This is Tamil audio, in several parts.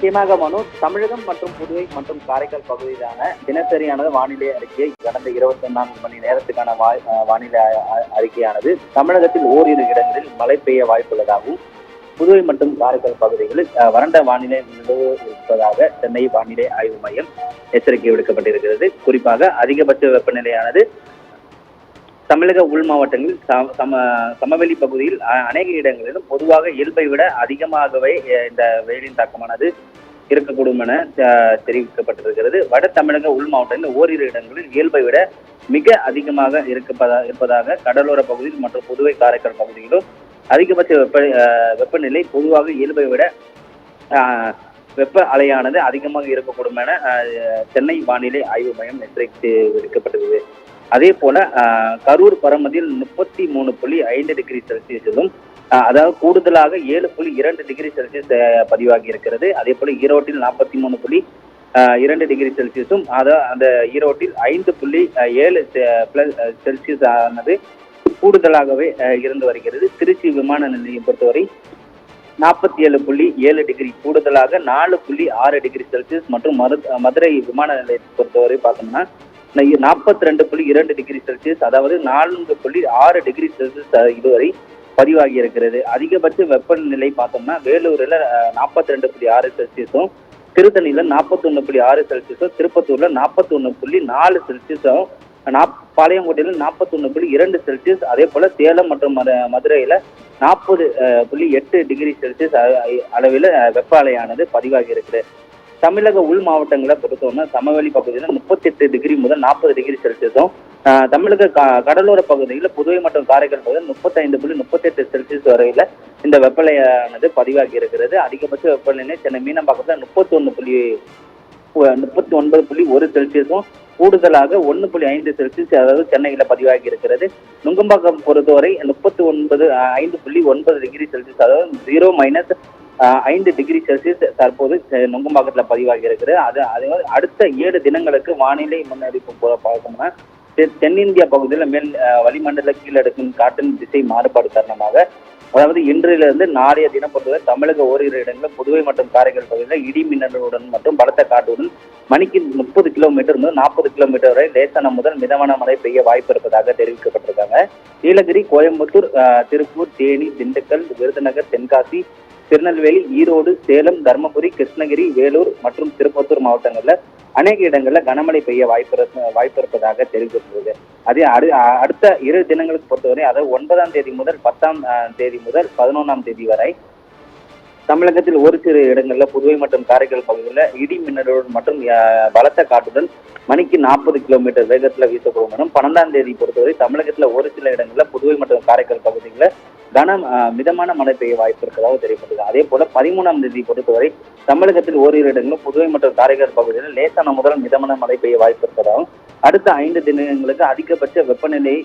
நிச்சயமாக மனு, தமிழகம் மற்றும் புதுவை மற்றும் காரைக்கால் பகுதியிலான தினசரியானது வானிலை அறிக்கை கடந்த 24 மணி நேரத்துக்கான வானிலை அறிக்கையானது தமிழகத்தில் ஓரிரு இடங்களில் மழை பெய்ய வாய்ப்புள்ளதாகவும், புதுவை மற்றும் காரைக்கால் பகுதிகளில் வறண்ட வானிலை நிலவு இருப்பதாக சென்னை வானிலை ஆய்வு மையம் எச்சரிக்கை விடுக்கப்பட்டிருக்கிறது. குறிப்பாக அதிகபட்ச வெப்பநிலையானது தமிழக உள் மாவட்டங்களில் சமவெளி பகுதியில் அநேக இடங்களிலும் பொதுவாக இயல்பை விட அதிகமாகவே இந்த வெயிலின் தாக்கமானது இருக்கக்கூடும் என தெரிவிக்கப்பட்டிருக்கிறது. வட தமிழக உள் மாவட்டங்களில் ஓரிரு இடங்களில் இயல்பை விட மிக அதிகமாக இருப்பதாக கடலோர பகுதியில் மற்றும் புதுவை காரைக்கால் பகுதியிலும் அதிகபட்ச வெப்பநிலை பொதுவாக இயல்பை விட வெப்ப அலையானது அதிகமாக இருக்கக்கூடும் என சென்னை வானிலை ஆய்வு மையம் எச்சரிக்கை விடுக்கப்பட்டிருக்கிறது. அதே போல கரூர் பரமதியில் 33.5 டிகிரி செல்சியஸிலும், அதாவது கூடுதலாக 7.2 டிகிரி செல்சியஸ் பதிவாகி இருக்கிறது. அதே போல ஈரோட்டில் 43.2 டிகிரி செல்சியஸும், அதாவது அந்த ஈரோட்டில் 5.7 செல்சியஸ் ஆனது கூடுதலாகவே இருந்து வருகிறது. திருச்சி விமான நிலையம் பொறுத்தவரை 47.7 டிகிரி கூடுதலாக 4.6 டிகிரி செல்சியஸ் மற்றும் மதுரை விமான நிலையத்தை பொறுத்தவரை பார்த்தோம்னா 42.2 டிகிரி செல்சியஸ், அதாவது 4.6 டிகிரி செல்சியஸ் இதுவரை பதிவாகி இருக்கிறது. அதிகபட்ச வெப்பநிலை பார்த்தோம்னா வேலூரில் 42.6 செல்சியஸும், திருத்தணியில 41.6 செல்சியஸும், திருப்பத்தூர்ல 41.4 செல்சியஸும், பாளையங்கோட்டையில 41.2 செல்சியஸ், அதே போல சேலம் மற்றும் மதுரையில 40.8 டிகிரி செல்சியஸ் அளவில் வெப்ப அலையானது பதிவாகி இருக்குது. தமிழக உள் மாவட்டங்களை பொறுத்தவரை சமவெளி பகுதியில் 38 டிகிரி முதல் 40 டிகிரி செல்சியஸும், தமிழக கடலோர பகுதியில் புதுவை மற்றும் காரைக்கால் பகுதியில் 35.38 செல்சியஸ் வரையில இந்த வெப்பநிலையானது பதிவாகி இருக்கிறது. அதிகபட்ச வெப்பநிலை சென்னை மீனம்பாக்கத்தில் 39.1 செல்சியஸும், கூடுதலாக 1.5 செல்சியஸ் அதாவது சென்னையில பதிவாகி இருக்கிறது. நுங்கம்பாக்கம் பொறுத்தவரை 5.9 டிகிரி செல்சியஸ், அதாவது 0-5 டிகிரி செல்சியஸ் தற்போது நுங்கம்பாக்கத்தில் பதிவாகி இருக்கிறது. அதே அடுத்த 7 தினங்களுக்கு வானிலை முன்னறிவிப்பு பார்த்தோம்னா தென்னிந்திய பகுதியில் மேல் வளிமண்டல கீழடுக்கும் காற்றின் திசை மாறுபாடு காரணமாக, அதாவது இன்றிலிருந்து நாளைய தினம் பொறுத்தவரை தமிழக ஓரிரு இடங்களில் புதுவை மற்றும் காரைக்கால் பகுதியில் இடி மின்னலுடன் மற்றும் பலத்த காற்றுடன் மணிக்கு 30 கிலோமீட்டர் முதல் 40 கிலோமீட்டர் வரை லேசான முதல் மிதமான மழை பெய்ய வாய்ப்பு இருப்பதாக தெரிவிக்கப்பட்டிருக்காங்க. நீலகிரி, கோயம்புத்தூர், திருப்பூர், தேனி, திண்டுக்கல், விருதுநகர், தென்காசி, திருநெல்வேலி, ஈரோடு, சேலம், தர்மபுரி, கிருஷ்ணகிரி, வேலூர் மற்றும் திருப்பத்தூர் மாவட்டங்களில் அநேக இடங்களில் கனமழை பெய்ய வாய்ப்பு இருப்பதாக தெரிவிக்கப்பட்டது. அதே அடுத்த 2 தினங்களுக்கு பொறுத்தவரை, அதாவது 9ஆம் தேதி முதல் 10ஆம் தேதி முதல் 11ஆம் தேதி வரை தமிழகத்தில் ஒரு சில இடங்களில் புதுவை மற்றும் காரைக்கால் பகுதிகளில் இடி மின்னலுடன் மற்றும் பலத்த காற்றுடன் மணிக்கு 40 கிலோமீட்டர் வேகத்தில் வீசக்கூடும் எனும். 12ஆம் தேதி பொறுத்தவரை தமிழகத்தில் ஒரு சில இடங்களில் புதுவை மற்றும் காரைக்கால் பகுதிகளில் மிதமான மழை பெய்ய வாய்ப்பு இருப்பதாக தெரிவிக்கப்பட்டது. அதே போல 13ஆம் தேதி பொறுத்தவரை தமிழகத்தில் ஓரிரு இடங்களிலும் புதுவை மற்றும் காரைக்கால் பகுதியில் லேசான முதல் மிதமான மழை பெய்ய வாய்ப்பு இருப்பதாகவும், அடுத்த 5 தினங்களுக்கு அதிகபட்ச வெப்பநிலை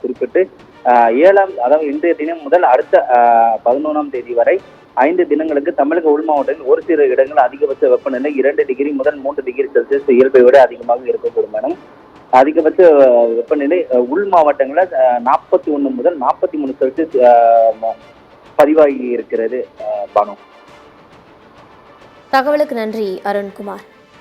குறிப்பிட்டு அதாவது இன்றைய தினம் முதல் அடுத்த 11ஆம் தேதி வரை 5 தினங்களுக்கு தமிழக உள் மாவட்டத்தில் ஒரு சில இடங்கள் அதிகபட்ச வெப்பநிலை 2 டிகிரி முதல் 3 டிகிரி செல்சியஸ் இயல்பை விட அதிகமாக இருக்கக்கூடும் எனும். அதிகபட்ச வெப்பநிலை உள் மாவட்டங்களில் 41 முதல் 43 செல்சியஸ் பதிவாகி இருக்கிறது. பானு, தகவலுக்கு நன்றி அருண்குமார்.